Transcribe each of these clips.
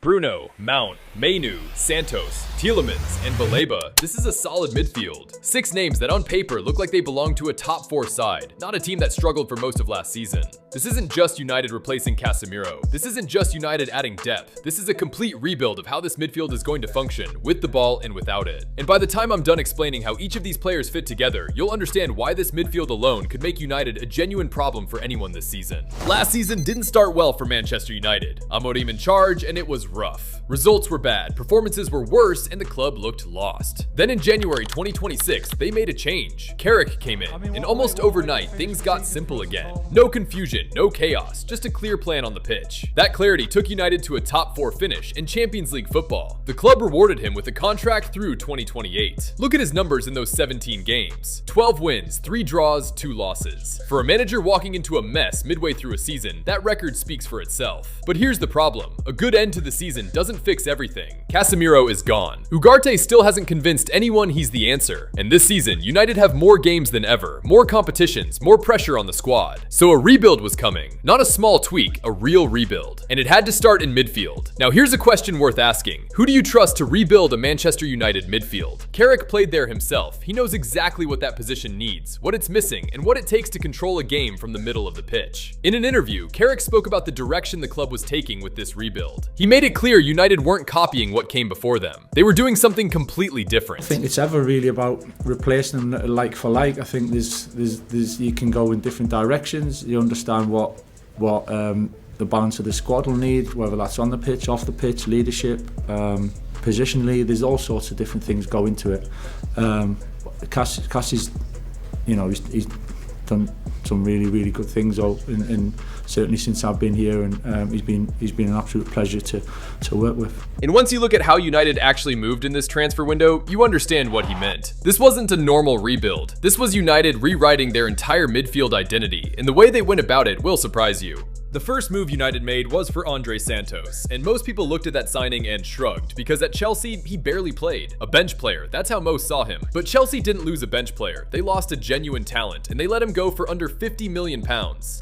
Bruno, Mount, Mainoo, Santos, Tielemans, and Baleba. This is a solid midfield. 6 names that on paper look like they belong to a top 4 side, not a team that struggled for most of last season. This isn't just United replacing Casemiro. This isn't just United adding depth. This is a complete rebuild of how this midfield is going to function, with the ball and without it. And by the time I'm done explaining how each of these players fit together, you'll understand why this midfield alone could make United a genuine problem for anyone this season. Last season didn't start well for Manchester United. Amorim in charge, and it was rough. Results were bad, performances were worse, and the club looked lost. Then in January 2026, they made a change. Carrick came in, and almost overnight, things got simple again. No confusion, no chaos, just a clear plan on the pitch. That clarity took United to a top 4 finish in Champions League football. The club rewarded him with a contract through 2028. Look at his numbers in those 17 games. 12 wins, 3 draws, 2 losses. For a manager walking into a mess midway through a season, that record speaks for itself. But here's the problem. A good end to the season doesn't fix everything. Casemiro is gone. Ugarte still hasn't convinced anyone he's the answer. And this season, United have more games than ever, more competitions, more pressure on the squad. So a rebuild was coming. Not a small tweak, a real rebuild. And it had to start in midfield. Now here's a question worth asking. Who do you trust to rebuild a Manchester United midfield? Carrick played there himself. He knows exactly what that position needs, what it's missing, and what it takes to control a game from the middle of the pitch. In an interview, Carrick spoke about the direction the club was taking with this rebuild. He made it clear United weren't copying what came before them. They were doing something completely different. I think it's ever really about replacing them like for like. I think there's you can go in different directions. You understand what the balance of the squad will need, whether that's on the pitch, off the pitch, leadership, positionally. There's all sorts of different things go into it. Cassie's, he's done some really good things, and certainly since I've been here, and he's been an absolute pleasure to work with. And once you look at how United actually moved in this transfer window, you understand what he meant. This wasn't a normal rebuild. This was United rewriting their entire midfield identity, and the way they went about it will surprise you. The first move United made was for Andrey Santos, and most people looked at that signing and shrugged, because at Chelsea, he barely played. A bench player, that's how most saw him. But Chelsea didn't lose a bench player. They lost a genuine talent, and they let him go for under £50 million.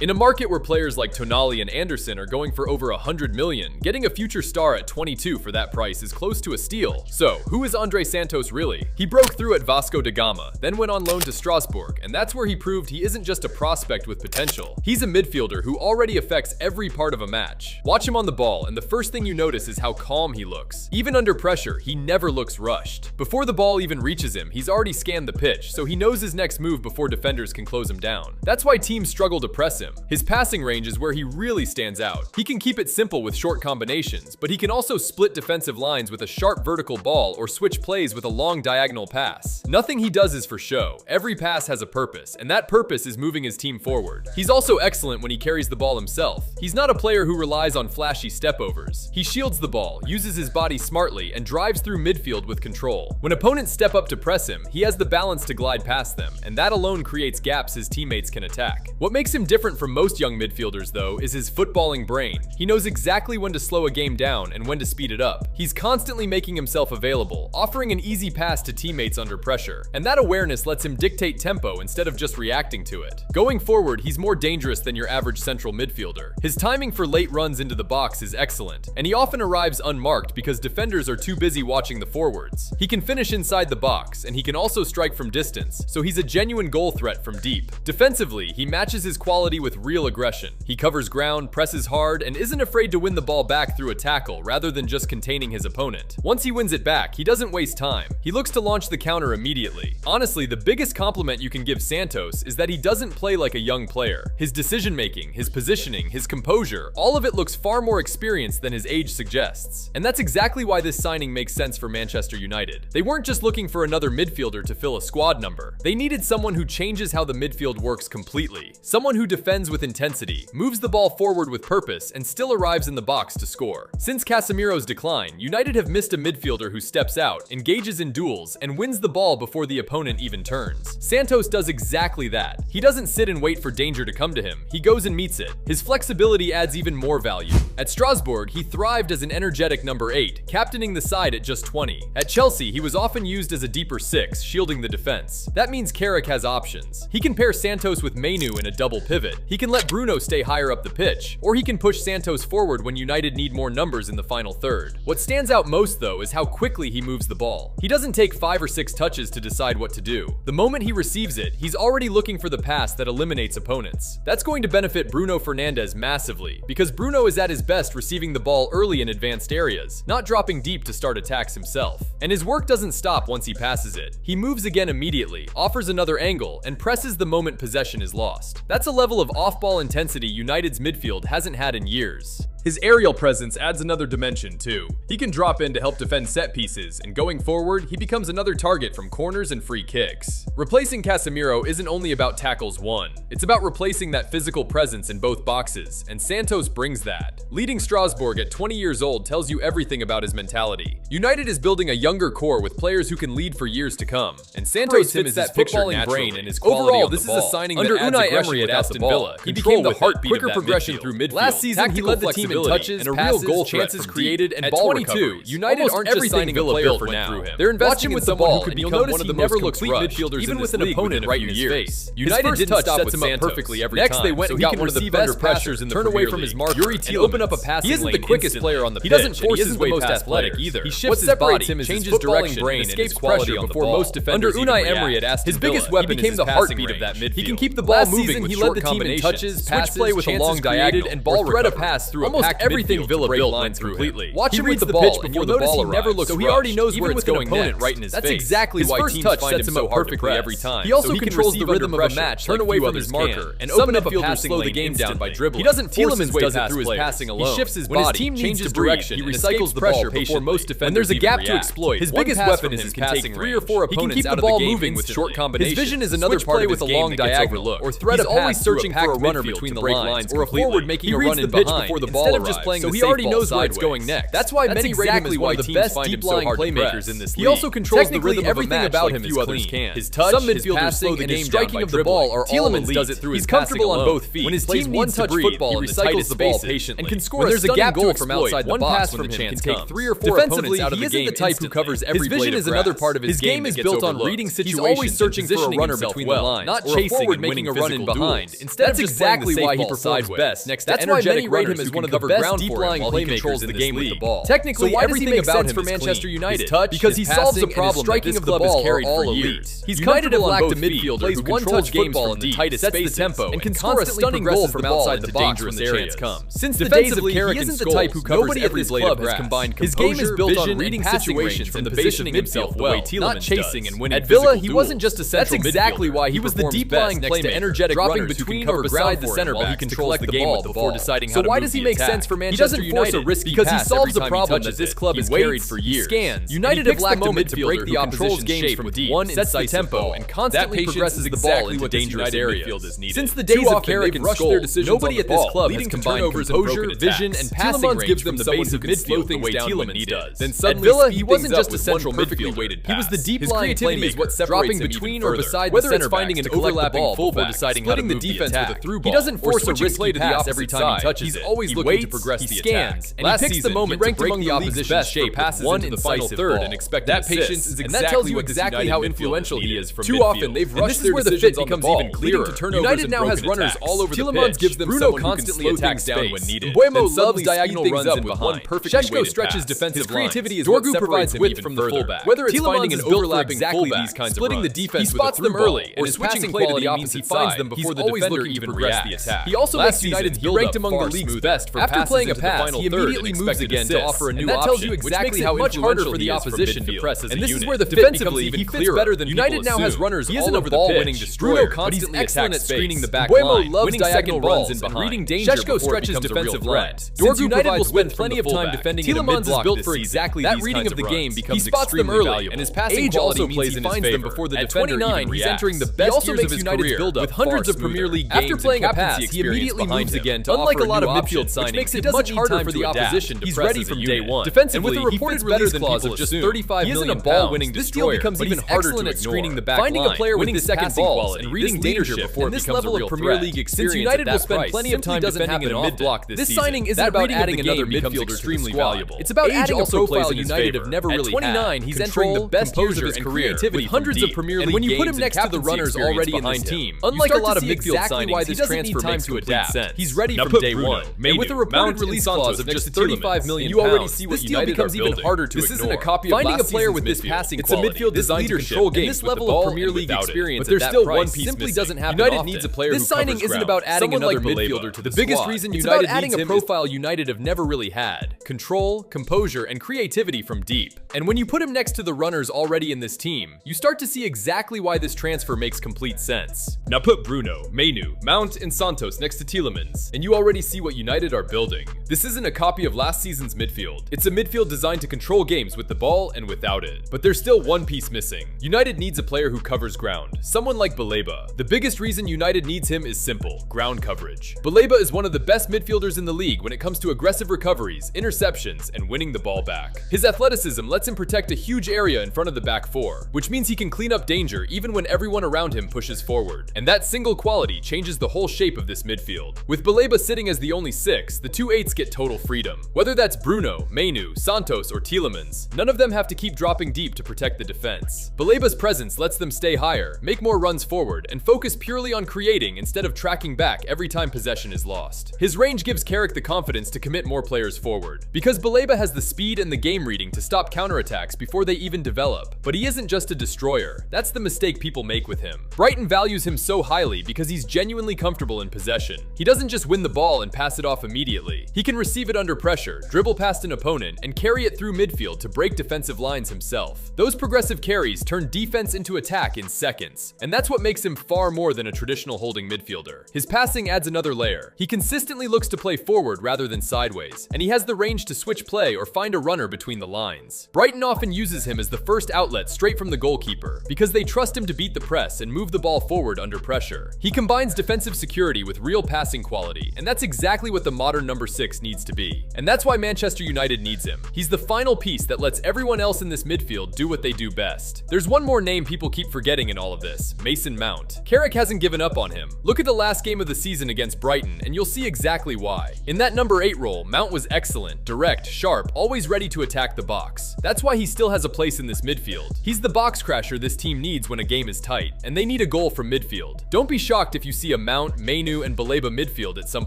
In a market where players like Tonali and Anderson are going for over £100 million, getting a future star at 22 for that price is close to a steal. So, who is Andrey Santos really? He broke through at Vasco da Gama, then went on loan to Strasbourg, and that's where he proved he isn't just a prospect with potential. He's a midfielder who already affects every part of a match. Watch him on the ball, and the first thing you notice is how calm he looks. Even under pressure, he never looks rushed. Before the ball even reaches him, he's already scanned the pitch, so he knows his next move before defenders can close him down. That's why teams struggle to press him. His passing range is where he really stands out. He can keep it simple with short combinations, but he can also split defensive lines with a sharp vertical ball or switch plays with a long diagonal pass. Nothing he does is for show. Every pass has a purpose, and that purpose is moving his team forward. He's also excellent when he carries the ball himself. He's not a player who relies on flashy stepovers. He shields the ball, uses his body smartly, and drives through midfield with control. When opponents step up to press him, he has the balance to glide past them, and that alone creates gaps his teammates can attack. What makes him different from most young midfielders, though, is his footballing brain. He knows exactly when to slow a game down and when to speed it up. He's constantly making himself available, offering an easy pass to teammates under pressure, and that awareness lets him dictate tempo instead of just reacting to it. Going forward, he's more dangerous than your average central midfielder. His timing for late runs into the box is excellent, and he often arrives unmarked because defenders are too busy watching the forwards. He can finish inside the box, and he can also strike from distance, so he's a genuine goal threat from deep. Defensively, he matches his quality with real aggression. He covers ground, presses hard, and isn't afraid to win the ball back through a tackle rather than just containing his opponent. Once he wins it back, he doesn't waste time. He looks to launch the counter immediately. Honestly, the biggest compliment you can give Santos is that he doesn't play like a young player. His decision-making, his positioning, his composure, all of it looks far more experienced than his age suggests. And that's exactly why this signing makes sense for Manchester United. They weren't just looking for another midfielder to fill a squad number. They needed someone who changes how the midfield works completely. Someone who defends with intensity, moves the ball forward with purpose, and still arrives in the box to score. Since Casemiro's decline, United have missed a midfielder who steps out, engages in duels, and wins the ball before the opponent even turns. Santos does exactly that. He doesn't sit and wait for danger to come to him. He goes and meets it. His flexibility adds even more value. At Strasbourg, he thrived as an energetic number 8, captaining the side at just 20. At Chelsea, he was often used as a deeper 6, shielding the defense. That means Carrick has options. He can pair Santos with Mainoo in a double pivot. He can let Bruno stay higher up the pitch, or he can push Santos forward when United need more numbers in the final third. What stands out most, though, is how quickly he moves the ball. He doesn't take 5 or 6 touches to decide what to do. The moment he receives it, he's already looking for the pass that eliminates opponents. That's going to benefit Bruno Fernandes massively, because Bruno is at his best receiving the ball early in advanced areas, not dropping deep to start attacks himself. And his work doesn't stop once he passes it. He moves again immediately, offers another angle, and presses the moment possession is lost. That's a level of off-ball intensity United's midfield hasn't had in years. His aerial presence adds another dimension, too. He can drop in to help defend set pieces, and going forward, he becomes another target from corners and free kicks. Replacing Casemiro isn't only about tackles won, it's about replacing that physical presence in both boxes, and Santos brings that. Leading Strasbourg at 20 years old tells you everything about his mentality. United is building a younger core with players who can lead for years to come, and Santos fits that footballing brain and his quality. Overall, this is a signing under Unai Emery at Aston Villa. He became the heartbeat of that progression through midfield. Last season, he led the team in touches, and a real goal chances created, and ball recoveries. United aren't just signing a player for now. They're investing in someone who could become one of the most complete midfielders even with an opponent right in his face. United didn't stop with Santos perfectly every time. Next, they went and got one of the better pressures in the Premier League. Turn away from his marker Youri Tielemans, open up a passing lane. He isn't the quickest player on the pitch. He doesn't force his way past athletic either. He shifts his body, changes direction, brain, and escapes pressure before most defenders. Under Unai Emery at Aston Villa, his biggest weapon became the heartbeat of that midfield. He can keep the ball moving with short combinations, touches, passes, play with a long diagonal, and ball thread a pass through almost everything Villa built lines completely. Watch him read the ball before the ball arrives, so he already knows where it's going next. Right in his face. That's exactly why teams find him so perfectly every time. He also controls the rhythm of a match, turn away from his marker, and open up a passing slow the game down by dribbling. He doesn't force his way past through his passing alone. He shifts his body, changes direction, he recycles the ball before most defenders. When there's a gap to exploit, his biggest weapon is his passing 3 or 4 opponents out of the game moving with short combinations. His vision is another part of his game that gets overlooked. Or thread a pass always searching for a runner between the lines, or a forward making a run in behind before the ball arrives. So he already knows where it's going next. That's why many rate him as one of the best deep-lying playmakers in this league. He also controls the rhythm of a match like few others can. His touch, some midfielders slow the game striking of the ball are all elite. Does it through his comfortable on both feet. When his team needs to breathe, he recycles the ball patiently. And can score a stunning goal from outside the box when the chance comes. Take 3 or 4 opponents out of the game. He isn't the type who covers every blade of grass. His vision is another part of his game. His game is built on reading situations. He's always searching for a runner between the lines, not chasing and making a run in behind. Instead of just exactly why he performs best next to energetic runners who can cover best deep-lying playmakers in this league. Technically, everything about him for Manchester United, because he solves the problem striking of the ball are all elite. He's comfortable on both feet, plays one-touch football in the tightest spaces, and can score a stunning goal from outside the box when the chance comes. Since the days of Carrick and Scholes, nobody at this club has combined composure, his game is built on reading situations from the positioning himself the way Tielemans not chasing and winning. At Villa, he wasn't just a central midfielder. That's exactly why he was the deep-lying playmaker, energetic dropping between or beside the center back to collect the ball before deciding how to move the attack. So why does he make sense for Manchester United? Because he solves a problem that this club has carried for years. United have lacked a moment to break the opposition's game from deep, sets the tempo, and constantly progresses the ball into dangerous areas. Since the days of Carrick and Scholes, nobody at this club has combined composure, vision, and passing range from the base of midfield the way Tielemans does. Then suddenly, at Villa, he wasn't just a central midfielder. He was the deep-lying playmaker, dropping between or beside the center backs to collect the ball before deciding how to move the attack. He doesn't force a risky pass every time he touches it. He's always looking to progress the attack. And he picks the moment to break the opposition's shape passes into the final third and expect that patience is exactly, and that tells you exactly how influential he is from midfield. Too often they've rushed their decisions on the ball, even clearer. United now has runners all over the pitch. Tielemans gives them Bruno constantly attacks down when needed. Mbeumo loves diagonal runs in behind. Sheshko stretches defensive lines. Creativity is what separates width from the fullback. Whether it's finding an overlapping fullback, splitting the defense with a through ball, or switching play to the opposite side, before the defender even reacts. He also makes United's build up among the league's best for passes into the final third. He immediately moves again to offer a new option, that tells you exactly how much harder for the opposition to press as a unit. And this is where the fit becomes even clearer. United now has runners all over the pitch. Bruno constantly attacks screening the back line, winning diagonal runs in behind. Reading danger Sheshko stretches defensive lines. Since United will spend plenty of time defending in a mid-block this season, that reading of the game becomes extremely valuable. And his passing quality means he finds them before the defender even reacts. He's entering the best years of his career with hundreds of Premier League games. After playing a pass, he immediately moves again to offer a new option, which signing, makes it much harder for the opposition to He's press ready as a from unit. day one. Defensively, and with a reported release clause of just 35 he isn't million a ball-winning this deal destroyer, becomes but even he's harder excellent to at ignore. screening the back Finding line, a player with winning this second passing balls, quality, and reading this danger leadership, before and it this becomes level a of real Premier threat. League Since experience United at that will spend price plenty of time doesn't defending happen in a in mid-block this this season. signing isn't That about rating of adding the another game becomes midfielder to the extremely squad. valuable. It's about Age adding a also plays profile in his United favor. have never At really 29, had. he's entering the Control, best years composure, of his and career creativity with from hundreds deep. of Premier League And when you put games him next and to the captaincy runners experience already in behind this him, team, you unlike a start lot to of see midfield exactly why signings, this he doesn't transfer need time makes to complete adapt. sense. He's ready Now from put day Bruno, one. Mainoo, And with a Mount, reported and release Santos clause of next just to 35 Tielemans, million and you already pounds, see what this deal United becomes are even building. harder to This isn't ignore. a copy of Finding last a player season's with this midfield. passing It's a quality, midfield this designed to leadership, control and games this with level the of ball Premier and League without it. experience But there's at still that one price piece simply missing. doesn't happen United often. needs a player This who signing covers isn't ground. about adding Someone another like midfielder Baleba to the the biggest squad. reason It's United about adding needs a him is profile United have never really had: control, composure, and creativity from deep. And when you put him next to the runners already in this team, you start to see exactly why this transfer makes complete sense. Now put Bruno, Mainoo, Mount, and Santos next to Tielemans, and you already see what United are building. This isn't a copy of last season's midfield. It's a midfield designed to control games with the ball and without it. But there's still one piece missing. United needs a player who covers ground, someone like Baleba. The biggest reason United needs him is simple: ground coverage. Baleba is one of the best midfielders in the league when it comes to aggressive recoveries, interceptions, and winning the ball back. His athleticism lets him protect a huge area in front of the back four, which means he can clean up danger even when everyone around him pushes forward. And that single quality changes the whole shape of this midfield. With Baleba sitting as the only six, the two eights get total freedom. Whether that's Bruno, Mainoo, Santos, or Tielemans, none of them have to keep dropping deep to protect the defense. Baleba's presence lets them stay higher, make more runs forward, and focus purely on creating instead of tracking back every time possession is lost. His range gives Carrick the confidence to commit more players forward, because Baleba has the speed and the game reading to stop counterattacks before they even develop. But he isn't just a destroyer. That's the mistake people make with him. Brighton values him so highly because he's genuinely comfortable in possession. He doesn't just win the ball and pass it off immediately. He can receive it under pressure, dribble past an opponent, and carry it through midfield to break defensive lines himself. Those progressive carries turn defense into attack in seconds, and that's what makes him far more than a traditional holding midfielder. His passing adds another layer. He consistently looks to play forward rather than sideways, and he has the range to switch play or find a runner between the lines. Brighton often uses him as the first outlet straight from the goalkeeper, because they trust him to beat the press and move the ball forward under pressure. He combines defensive security with real passing quality, and that's exactly what the modern number 6 needs to be. And that's why Manchester United needs him. He's the final piece that lets everyone else in this midfield do what they do best. There's one more name people keep forgetting in all of this: Mason Mount. Carrick hasn't given up on him. Look at the last game of the season against Brighton, and you'll see exactly why. In that number 8 role, Mount was excellent, direct, sharp, always ready to attack the box. That's why he still has a place in this midfield. He's the box crasher this team needs when a game is tight, and they need a goal from midfield. Don't be shocked if you see a Mount, Mainoo, and Baleba midfield at some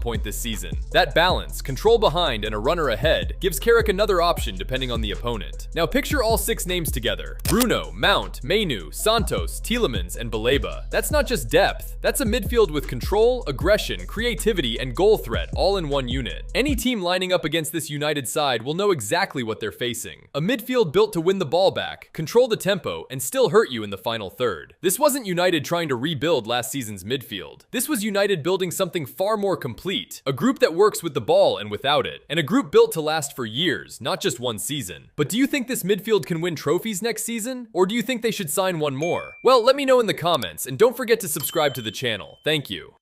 point this season. That balance, control behind, and a runner ahead gives Carrick another option depending on the opponent. Now picture all 6 names together: Bruno, Mount, Mainoo, Santos, Tielemans, and Baleba. That's not just depth, that's a midfield with control, aggression, creativity, and goal threat all in one unit. Any team lining up against this United side will know exactly what they're facing. A midfield built to win the ball back, control the tempo, and still hurt you in the final third. This wasn't United trying to rebuild last season's midfield. This was United building something far more complete, a group that works with the ball and without it, and a group built to last for years, not just one season. But do you think this midfield can win trophies next season? Or do you think they should sign one more? Well, let me know in the comments, and don't forget to subscribe to the channel. Thank you.